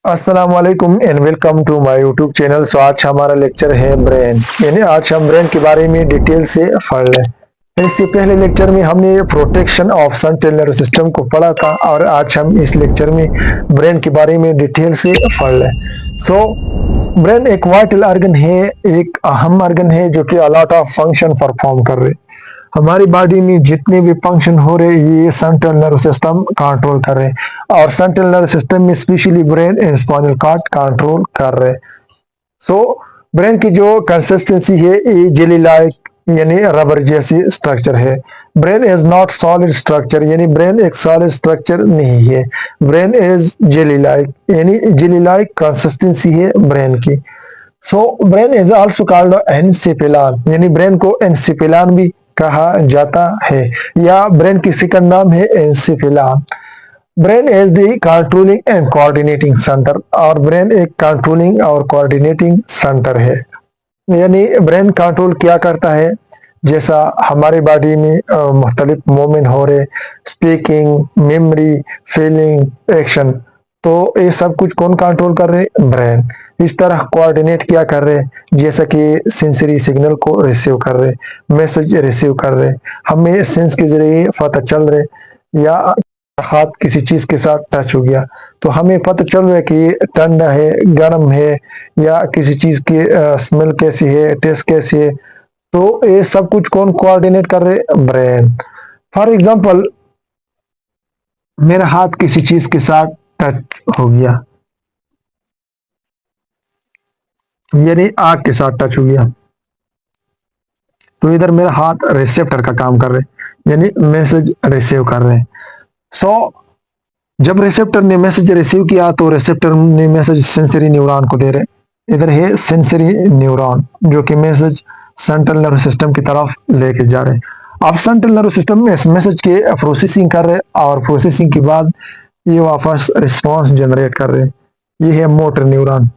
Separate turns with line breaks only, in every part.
अस्सलाम वालेकुम and welcome to my YouTube channel. So आज हमारा लेक्चर है ब्रेन, यानी आज हम ब्रेन के बारे में डिटेल से पढ़ लें। इससे पहले लेक्चर में हमने protection of central nervous system को पढ़ा था और आज हम इस लेक्चर में ब्रेन के बारे में डिटेल से पढ़ लें। सो ब्रेन एक वाइटल ऑर्गन है, एक अहम ऑर्गन है जो कि अलॉट ऑफ फंक्शन परफॉर्म कर रहे। हमारी बॉडी में जितने भी फंक्शन हो रहे ये सेंट्रल नर्वस सिस्टम कंट्रोल कर रहे हैं और सेंट्रल नर्वस सिस्टम में specially brain and spinal cord control कर रहे हैं। सो ब्रेन की जो कंसिस्टेंसी है ये जेली लाइक यानी रबर जैसी स्ट्रक्चर है। Brain is not solid structure, यानी ब्रेन एक सॉलिड स्ट्रक्चर नहीं है। ब्रेन इज जेली लाइक, यानी जेली लाइक कंसिस्टेंसी है ब्रेन की। So brain is also called encephalon, यानी ब्रेन को एनसेफेलॉन भी कहा जाता है या ब्रेन की सेकंड नाम है encephalon. Brain is the controlling and coordinating centre, और ब्रेन एक कंट्रोलिंग और कोऑर्डिनेटिंग सेंटर है। यानी ब्रेन कंट्रोल क्या करता है, जैसा हमारी बॉडी में मुख्तलिफ मूवमेंट हो रहे, स्पीकिंग, मेमोरी, फीलिंग, एक्शन, तो ये सब कुछ कौन कंट्रोल कर रहे? ब्रेन। इस तरह कोऑर्डिनेट क्या कर रहे, जैसा कि सेंसरी सिग्नल को रिसीव कर रहे, मैसेज रिसीव कर रहे, हमें सेंस के जरिए पता चल रहे, या हाथ किसी चीज के साथ टच हो गया तो हमें पता चल रहा है कि ये ठंडा है, गर्म है, या किसी चीज की स्मेल कैसी है, टेस्ट कैसी है। तो ये सब कुछ कौन कोऑर्डिनेट कर रहे? ब्रेन। फॉर एग्जांपल, मेरा हाथ किसी चीज के साथ टच हो गया, यानी आग के साथ टच हो गया, तो इधर मेरा हाथ रिसेप्टर का काम कर रहे, यानी मैसेज रिसीव कर रहे हैं। सो जब रिसेप्टर ने मैसेज रिसीव किया तो रिसेप्टर ने मैसेज सेंसरी न्यूरॉन को दे रहे। इधर है सेंसरी न्यूरॉन जो कि मैसेज सेंट्रल नर्वस सिस्टम की तरफ लेके जा रहे हैं। अब सेंट्रल नर्वस सिस्टम में इस मैसेज के प्रोसेसिंग कर रहे और प्रोसेसिंग के बाद ये वापस रिस्पांस जनरेट कर रहे। ये है मोटर न्यूरॉन।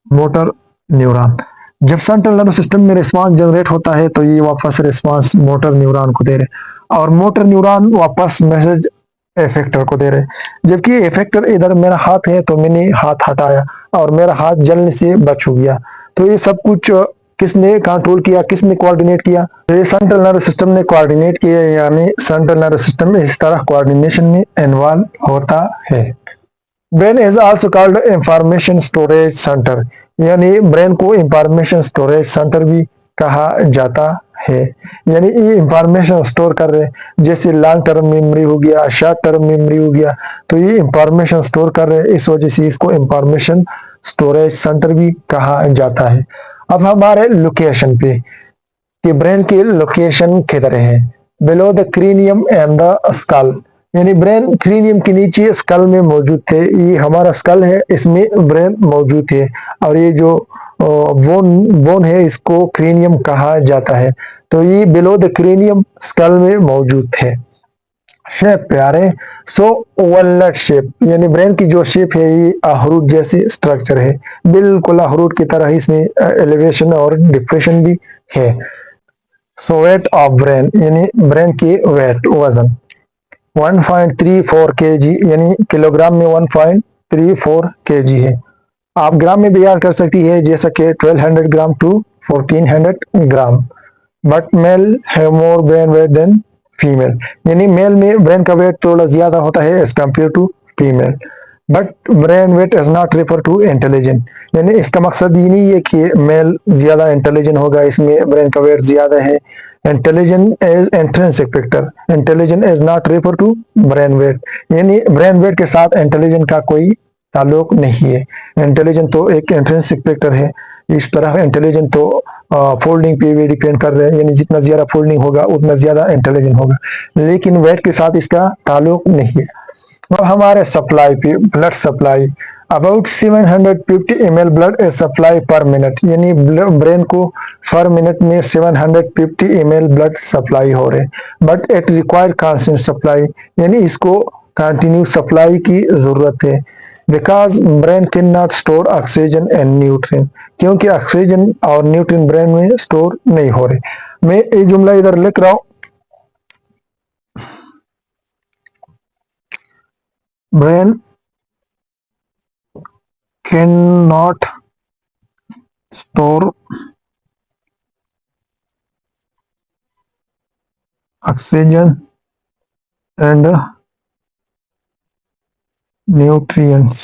मोटर न्यूरॉन जब सेंट्रल नर्वस सिस्टम में रिस्पांस जनरेट होता है तो ये वापस रिस्पांस मोटर न्यूरॉन को दे रहे, और मोटर न्यूरॉन वापस मैसेज इफेक्टर को दे रहे। जबकि इफेक्टर इधर मेरा हाथ है तो मैंने हाथ हटाया और मेरा हाथ जलने से बच हो गया। तो ये सब कुछ किसने कंट्रोल किया, किसने कोऑर्डिनेट किया? तो ये सेंट्रल नर्वस सिस्टम ने कोऑर्डिनेट किया, यानी सेंट्रल नर्वस सिस्टम इस तरह कोऑर्डिनेशन में इन्वॉल्व होता है। Brain is also called information storage centre, यानी ब्रेन को इंफॉर्मेशन स्टोरेज सेंटर भी कहा जाता है। यानी ये इंफॉर्मेशन स्टोर कर रहे, जैसे लॉन्ग टर्म मेमोरी हो गया, शॉर्ट टर्म मेमोरी हो गया, तो ये इंफॉर्मेशन स्टोर कर रहे, इस वजह से इसको इंफॉर्मेशन स्टोरेज सेंटर भी कहा जाता है। अब हमारे लोकेशन पे कि ब्रेन की लोकेशन किधर है, below the cranium and the skull, यानी ब्रेन क्रीनियम के नीचे स्कल में मौजूद थे। ये हमारा स्कल है, इसमें ब्रेन मौजूद है, और ये जो बोन है इसको क्रीनियम कहा जाता है। तो ये बिलो द क्रीनियम स्कल में मौजूद थे। शेप प्यारे, सो वॉलनट शेप, यानी ब्रेन की जो शेप है ये अखरूट जैसी स्ट्रक्चर है, बिल्कुल अखरूट की तरह। इसमें एलिवेशन और डिप्रेशन भी है। सो वेट ऑफ ब्रेन, यानी ब्रेन की वेट, वजन 1.34 kg, यानी किलोग्राम में 1.34 kg है। आप ग्राम में भी याद कर सकती है, जैसा कि 1200 gram to 1400 gram. But male have more brain weight than female, यानी मेल में ब्रेन का वेट थोड़ा ज्यादा होता है as compare to female. But brain weight is not refer to intelligent, यानी इसका मकसद ये नहीं है कि मेल ज्यादा इंटेलिजेंट होगा, इसमें ब्रेन का वेट ज्यादा है। Intelligent is intrinsic factor, intelligent is not refer to brain weight, यानी ब्रेन वेट के साथ इंटेलिजेंट का कोई ताल्लुक नहीं है। इंटेलिजेंट तो एक इंट्रिंसिक फैक्टर है। इस तरह इंटेलिजेंट तो फोल्डिंग पे भी डिपेंड कर रहे हैं, यानी जितना ज्यादा फोल्डिंग होगा उतना ज्यादा इंटेलिजेंट होगा, लेकिन वेट के साथ इसका ताल्लुक नहीं है। अब हमारे सप्लाई पे, blood supply, about 750 ml blood supply पर मिनट, यानी ब्रेन को पर मिनट में 750 ml ब्लड सप्लाई हो रहे। But it require constant supply, यानी इसको कंटिन्यू सप्लाई की जरूरत है। Because brain can not store oxygen and nutrient, क्योंकि ऑक्सीजन और न्यूट्रिएंट ब्रेन में स्टोर नहीं हो रहे। मैं ये जुमला इधर लिख रहा हूं, brain can not store oxygen and nutrients.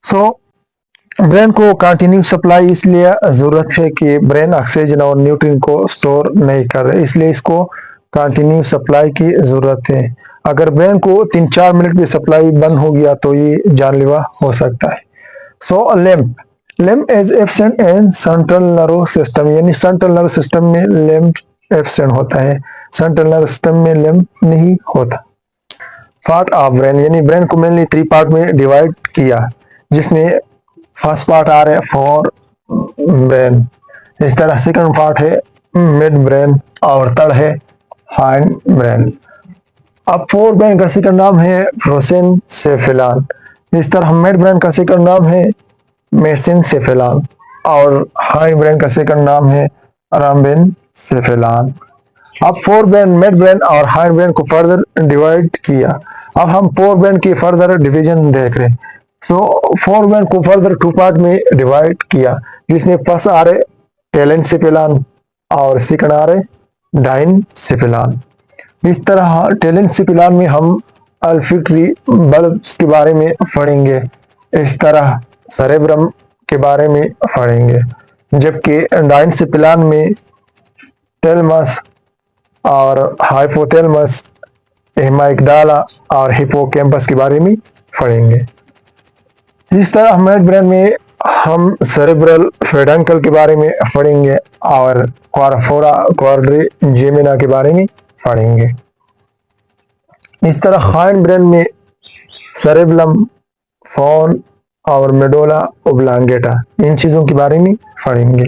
So brain को कंटिन्यू सप्लाई इसलिए जरूरत है कि ब्रेन ऑक्सीजन और न्यूट्रिएंट को स्टोर नहीं कर रहे, इसलिए इसको कंटिन्यू सप्लाई की जरूरत है। अगर ब्रेन को 3-4 मिनट की सप्लाई बंद हो गया तो ये जानलेवा हो सकता है। So lamp is absent in central nervous system, यानी सेंट्रल नर्वस सिस्टम में लैम्प एब्सेंट होता है, सेंट्रल नर्वस सिस्टम में लैम्प नहीं होता। पार्ट ऑफ ब्रेन, यानी ब्रेन को मेनली 3 पार्ट में डिवाइड किया, जिसमें फर्स्ट पार्ट आ रहा है फॉर ब्रेन, इस तरह सेकंड पार्ट है मिड ब्रेन और थर्ड है हाइंड ब्रेन। अब फोर ब्रेन का सेकंड नाम है प्रोसेनसेफेलॉन, इस तरह मिड ब्रेन का सेकंड नाम है मेसेनसेफेलॉन और हाइंड ब्रेन का सेकंड नाम है रम्बेनसेफेलॉन। अब फोर ब्रेन मिड ब्रेन और हाइंड ब्रेन को फर्दर डिवाइड किया। अब हम फोर ब्रेन की फर्दर डिवीजन देख रहे हैं। सो फोर ब्रेन को फर्दर 2 पार्ट में डिवाइड किया, जिसमें फर्स्ट आ रहे टेलेनसेफेलॉन और सेकंड आ रहे डाइनसेफेलॉन। इस तरह टेलेनसेफेलॉन में हम अल्फैक्टरी बल्ब्स के बारे में पढ़ेंगे, इस तरह सेरेब्रम के बारे में पढ़ेंगे, जबकि डाइनसेफेलॉन में थैलेमस और हाइपोथैलेमस, एमाइगडाला और हिप्पोकैम्पस के बारे में पढ़ेंगे। इस तरह मिड ब्रेन में हम सेरेब्रल पेडंकल के बारे में पढ़ेंगे और क्वारफोरा क्वाड्रिजेमिना के बारे में पढ़ेंगे। इस तरह हाइंड ब्रेन में सेरेब्लम, फोन और मेडुला ओब्लांगेटा, इन चीजों के बारे में पढ़ेंगे।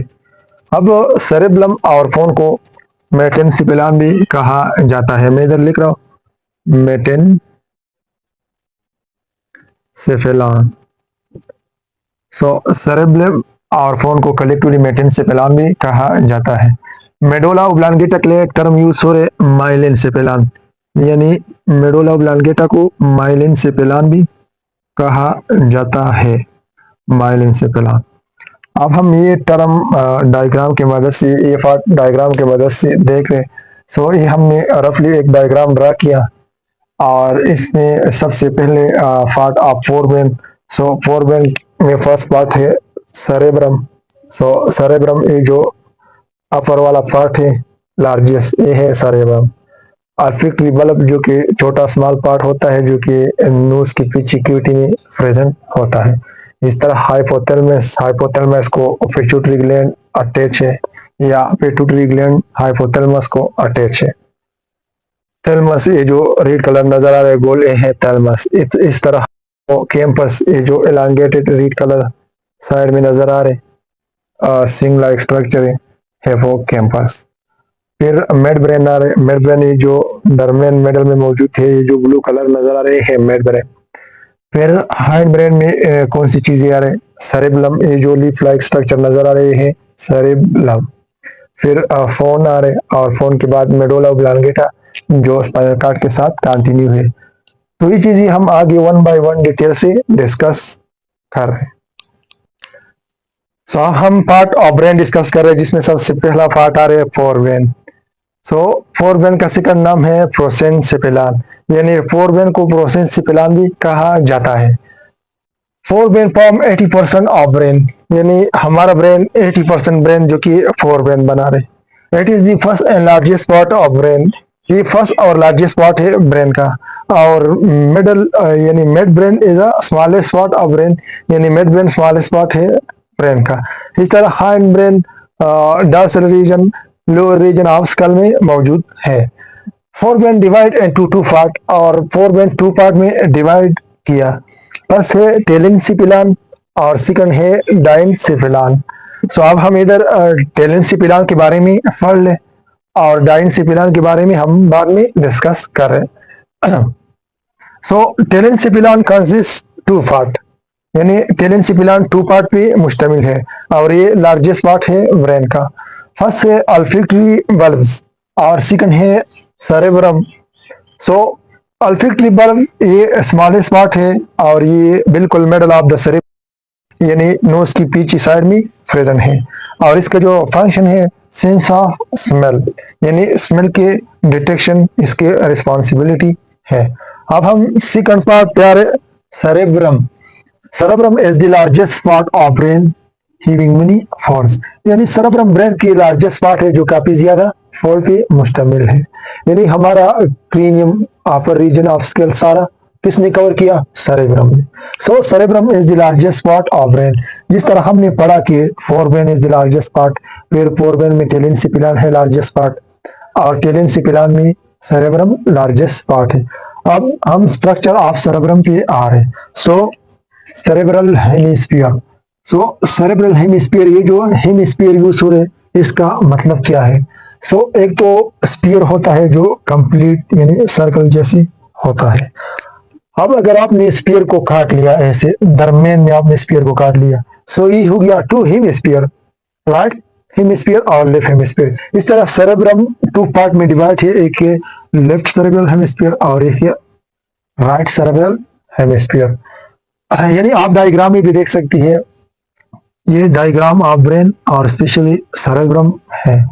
अब सेरेब्लम और फोन को मेटेनसेफेलॉन भी कहा जाता है, मैं इधर लिख रहा हूं मेटेनसेफेलॉन। सो सेरेब्रम और फोन को कलेक्टिवली मेटेनसेफेलॉन भी कहा जाता है। मेडुला ओब्लांगेटा के लिए एक टर्म यूज हो रहे माइलेनसेफेलॉन, यानी मेडुला ओब्लांगेटा को माइलेनसेफेलॉन भी कहा जाता है, माइलेनसेफेलॉन। अब हम ये टर्म डायग्राम की मदद से, ये पार्ट डायग्राम की मदद से देख रहे। सो ये हमने रफली एक डायग्राम ड्रा किया और इसमें सबसे पहले part of fore brain. So fore brain में फर्स्ट पार्ट है सेरेब्रम। सो सेरेब्रम ये जो अपर वाला पार्ट है लार्जेस्ट, ये है सेरेब्रम। अल्फैक्टरी बल्ब जो कि छोटा स्मॉल पार्ट होता है, जो कि नोज की पीछे क्यूटी में प्रेजेंट होता है। इस तरह हाइपोथैलेमस को पिट्यूटरी ग्लैंड अटैच है, या पिट्यूटरी ग्लैंड हाइपोथैलेमस को अटैच है। थैलेमस ये जो रेड कलर नजर आ रहा है गोल, ये है थैलेमस। इस तरह कैंपस ये जो एलांगेटेड रेड कलर साइड में नजर आ रहे सिंग लाइक स्ट्रक्चर है वो कैंपस। फिर मिड ब्रेन आ रहे, मिड ब्रेन ये जो डर्मियन मिडल में मौजूद है, ये जो ब्लू कलर नजर आ रहे हैं मिड ब्रेन। फिर हाइंड ब्रेन में कौन सी चीजें आ रहे, सेरेब्लम ये जो लीफ लाइक स्ट्रक्चर नजर आ रहे हैं सेरेब्लम। फिर फोन आ रहे और फोन के बाद मेडुला ओब्लांगेटा जो स्पाइनल कॉर्ड के साथ कंटिन्यू है। तो ये चीजें हम आगे 1 बाय 1 डिटेल से डिस्कस कर रहे हैं। सो हम पार्ट ऑफ ब्रेन डिस्कस कर रहे हैं, जिसमें सबसे पहला पार्ट आ रहा है fore brain. So fore brain का सेकंड नाम है प्रोसेनसेफेलॉन, यानी फोर ब्रेन को प्रोसेनसेफेलॉन भी कहा जाता है। Fore brain form 80% of brain, यानी हमारा ब्रेन 80% ब्रेन जो कि फोर ब्रेन बना रहे। It is the first and largest part of brain, ये फर्स्ट और लार्जेस्ट पार्ट है ब्रेन का। और मिडल यानी mid brain is a smallest part of brain, यानी मिड ब्रेन स्मॉलेस्ट पार्ट है ब्रेन का। इस तरह hind brain dorsal region, lower region of skull में मौजूद है। Fore brain divide into 2 part, और फोर ब्रेन 2 पार्ट में डिवाइड किया। फर्स्ट है टेलेनसेफेलॉन और सेकंड है डाइनसेफेलॉन। सो अब हम इधर टेलेनसेफेलॉन के बारे में पढ़ ले और डाइनसेफेलॉन के बारे में हम बाद में डिस्कस कर रहे हैं। सो टेलेनसेफेलॉन कंसिस्ट 2 पार्ट, यानी टेलेनसेफेलॉन 2 पार्ट पे मुश्तमिल है और ये लार्जेस्ट पार्ट है ब्रेन का। फर्स्ट है अल्फैक्टरी बल्ब्स और सेकंड है सेरेब्रम। सो अल्फेक्टरी बल्ब ये स्मॉलेस्ट पार्ट है और ये बिल्कुल मिडल ऑफ द सेरेब्रम यानी नोज की पीछे साइड में प्रेजेंट है। और इसका जो फंक्शन है सेंस ऑफ स्मेल यानी स्मेल के डिटेक्शन इसके रिस्पॉन्सिबिलिटी है। अब हम सेकंड पार्ट प्यारे cerebrum. Cerebrum is the largest part of brain heaving mini force यानी सेरेब्रम ब्रेन की लार्जेस्ट पार्ट है जो काफी ज्यादा फोल्ड पे मुश्तमिल है। यानी हमारा cranium upper region of scale सारा किसने कवर किया? सेरेब्रम ने। So cerebrum is the largest part of brain. जिस तरह हमने पढ़ा कि forebrain is the largest part, फिर फोर ब्रेन में टेलेंसिपिलान है लार्जेस्ट पार्ट और टेलेंसिपिलान में सेरेब्रम लार्जेस्ट पार्ट है। अब हम स्ट्रक्चर ऑफ सेरेब्रम पे आ रहे हैं। सो सेरेब्रल हेमिस्फीयर। सो सेरेब्रल हेमिस्फीयर, ये जो हेमिस्फीयर यूज हो रहे इसका मतलब क्या है? एक तो स्पीयर होता है जो कंप्लीट यानी सर्कल जैसे होता है। अब अगर आपने स्पीयर को काट लिया ऐसे दरम्यान में आपने स्पीयर को काट लिया, ये हो गया टू हेमिस्फीयर, राइट हेमिस्फीयर और लेफ्ट हेमिस्फीयर। इस तरह सेरेब्रम टू पार्ट में डिवाइड है, एक है लेफ्ट सेरेब्रल हेमिस्फीयर और एक है राइट सेरेब्रल हेमिस्फीयर। यानी आप डायग्राम में भी देख सकती है, ये डायग्राम ऑफ ब्रेन और स्पेशली सेरेब्रम है।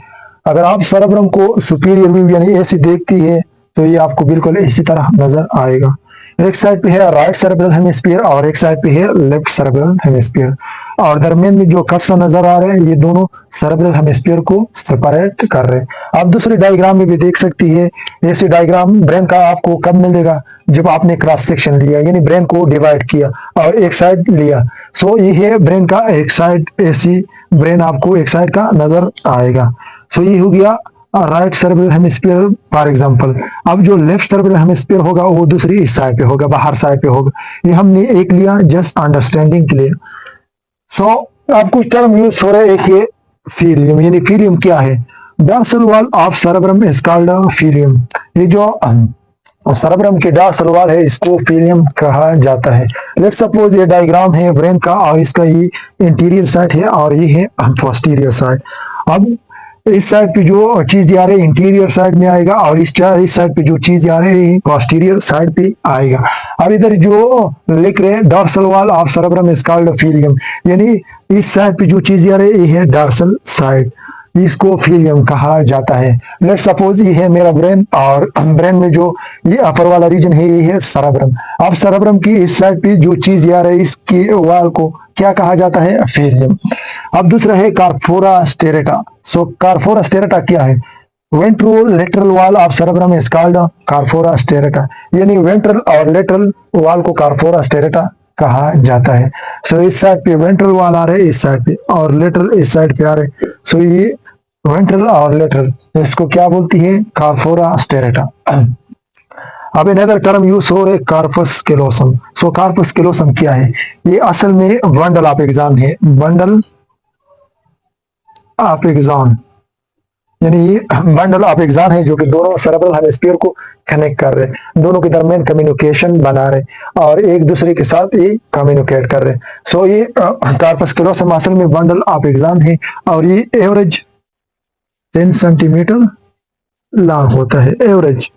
अगर आप सेरेब्रम को सुपीरियर व्यू यानी ऐसे देखती है तो ये आपको बिल्कुल इसी तरह नजर आएगा। एक साइड पे है राइट सेरेब्रल हेमिस्फीयर और एक साइड पे है लेफ्ट सेरेब्रल हेमिस्फीयर और दरमियान में जो कट्स नजर आ रहे हैं ये दोनों सेरेब्रल हेमिस्फीयर को सेपरेट कर रहे हैं। आप दूसरे डायग्राम में भी देख सकती है, ऐसे डायग्राम ब्रेन का आपको कब मिलेगा? जब आपने क्रॉस सेक्शन लिया यानी ब्रेन को डिवाइड किया और एक साइड लिया। ये है ब्रेन का एक साइड, ऐसी ब्रेन आपको एक साइड का नजर आएगा। ये हो गया right cerebral hemisphere for example. अब जो लेफ्ट सेरेब्रल हेमिस्फीयर होगा वो दूसरी इस साइड पे होगा, बाहर साइड पे होगा। ये हमने एक लिया जस्ट अंडरस्टैंडिंग के लिए। अब कुछ टर्म यूज हो रहे, एक ये फीलियम यानी फीलियम क्या है? Dorsal wall of cerebrum is called pallium. ये जो सेरेब्रम के डॉर्सल वॉल है इसको फीलियम कहा जाता है। लेट्स सपोज ये डायग्राम है ब्रेन का और इसका ये इंटीरियर साइड है और ये है पोस्टीरियर साइड। अब इस साइड पे जो चीज आ रही है इंटीरियर साइड में आएगा और इस साइड पे जो चीज आ रही है पोस्टीरियर साइड पे आएगा। अब इधर जो लिख रहे हैं dorsal wall of cerebrum is called pallium यानी इस साइड पे जो चीज आ रही है ये है डॉर्सल साइड, इसको फीलियम कहा जाता है। लेट्स सपोज ये है मेरा ब्रेन और ब्रेन में जो ये अपर वाला रीजन है ये है सेरेब्रम। अब सेरेब्रम की इस साइड पे जो चीज आ रही है इसकी वॉल को क्या कहा जाता है? फीलियम। अब दूसरा है कार्पोरा स्टेरेटा। कार्पोरा स्टेरेटा क्या है? Ventrolateral wall of cerebrum is called corpora striata यानी वेंट्रल और लेटरल वॉल को कार्पोरा स्टेरेटा कहा जाता है। इस साइड पे वेंट्रल वॉल आ रहे इस साइड पे और लेटरल इस साइड पे आ रहे। ये वेंट्रल और लेटरल इसको क्या बोलती है? कार्पोरा स्टेरेटा। अब अनदर टर्म यूज हो रहे कार्पस कैलोसम। कार्पस कैलोसम क्या है? ये असल में बंडल ऑफ एक्सॉन है, बंडल ऑफ एक्सॉन यानी ये बंडल ऑफ एक्सॉन है जो कि दोनों सेरेब्रल हेमिस्फीयर को कनेक्ट कर रहे हैं, दोनों के दरमियान कम्युनिकेशन बना रहे और एक दूसरे के साथ ये कम्युनिकेट कर रहे। ये कार्पस कैलोसम असल में बंडल ऑफ एक्सॉन है और ये एवरेज 10 सेंटीमीटर लॉन्ग होता है, average.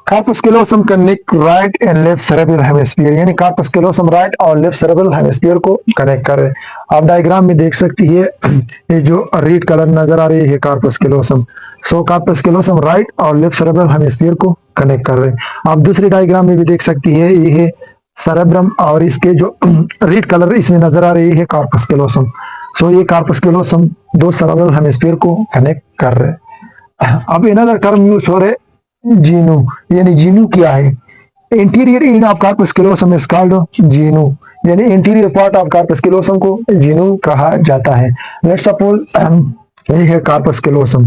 Corpus callosum connect right and left cerebral hemisphere यानी कार्पस कैलोसम राइट और लेफ्ट सेरेब्रल हेमिस्फीयर को कनेक्ट कर रहे हैं। आप डायग्राम में देख सकती है ये जो रेड कलर नजर आ रही है corpus callosum. Corpus callosum right और लेफ्ट सेरेब्रल हेमिस्फीयर को कनेक्ट कर रहे हैं। आप दूसरी डायग्राम में भी देख सकती है ये है सेरेब्रम और इसके जो रेड कलर इसमें नजर आ रही है कार्पस कैलोसम। ये कार्पस कैलोसम दो सेरेब्रल हेमिस्फीयर को कनेक्ट कर रहे हैं। अब अनदर टर्म यूज हो रहे जीनू यानी जीनू क्या है? Interior in of corpus callosum is called genu यानी interior part of corpus callosum को जीनू कहा जाता है। लेट्स सपोज ये है कार्पस कैलोसम,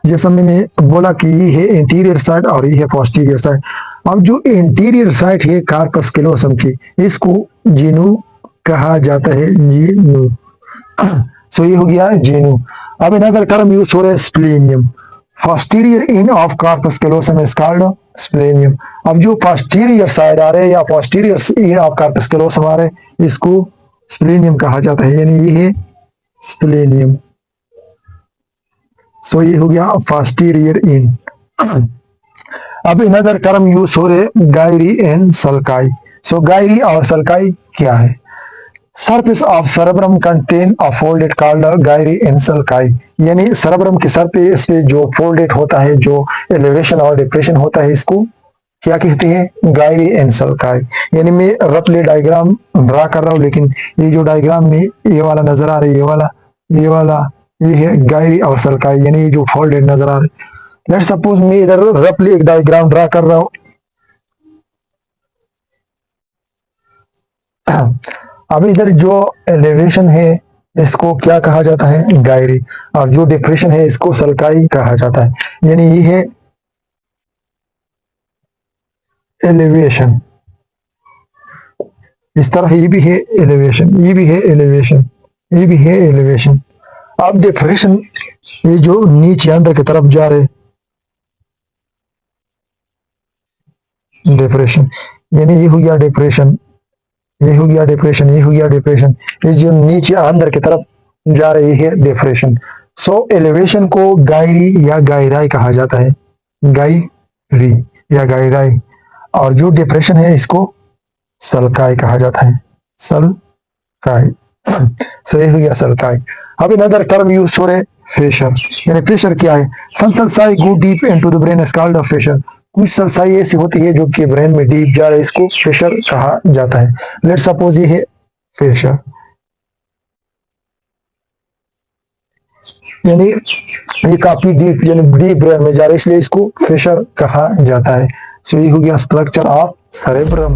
जैसा मैंने बोला कि ये है इंटीरियर साइड और ये है पोस्टीरियर साइड। अब जो इंटीरियर साइड है कार्पस कैलोसम की इसको जीनू कहा जाता है, जीनू। ये हो गया जीनू। अब अनदर टर्म यूज हो रहा है स्प्लेनियम। posterior end of corpus callosum is called splenium। अब जो posterior साइड आ रहे हैं या posterior end of corpus callosum आ रहे हैं इसको splenium कहा जाता है यानी ये है splenium। सो ये हो गया posterior in. अब इनदर टर्म यूज हो रहे गायरी एंड सल्काई. सो गायरी और सल्काई क्या है? Surface of cerebrum contain a folded called Gayri and sulci. यानी cerebrum के सरफेस पे जो फोल्डेड होता है, जो एलिवेशन और डिप्रेशन होता है, इसको क्या कहते हैं? Gayri and sulci. यानी मैं रफली डायग्राम ड्रा कर रहा हूँ, लेकिन ये जो डायग्राम में ये वाला नजर आ रहा है, ये है गायरी और सल्काई, यानी ये जो फोल्डेड नजर आ रहा है. लेट्स सपोज मैं इधर रफली एक डायग्राम ड्रा कर रहा हूँ. अब इधर जो एलिवेशन है इसको क्या कहा जाता है? गायरी. और जो डिप्रेशन है इसको सल्काई कहा जाता है. यानी ये है एलिवेशन, इस तरह ये भी है एलिवेशन, ये भी है एलिवेशन, ये भी है एलिवेशन. अब डिप्रेशन ये जो नीचे अंदर की तरफ जा रहे, डिप्रेशन, यानी ये हो गया डिप्रेशन, ये हो गया डिप्रेशन, ये हो गया डिप्रेशन. ये जो नीचे अंदर की तरफ जा रही है डिप्रेशन. सो एलिवेशन को गायरी या गायराई कहा जाता है, गायरी या गायराई. और जो डिप्रेशन है इसको सल्काई कहा जाता है, सल्काई. सो ये हो गया सल्काई. अब अनदर टर्म यूज हो रहे फेशर. यानी फेशर क्या है? Some sulci go deep into the brain is called a fissure. कुछ सल्साई ऐसी होती है जो कि ब्रेन में डीप जा रहा है, इसको फेशर कहा जाता है. लेट सपोज ये है फेशर, यानी ये काफी डीप, यानी डीप ब्रेन में जा रहा है, इसलिए इसको फेशर कहा जाता है. सो ये हो गया स्ट्रक्चर ऑफ सेरेब्रम.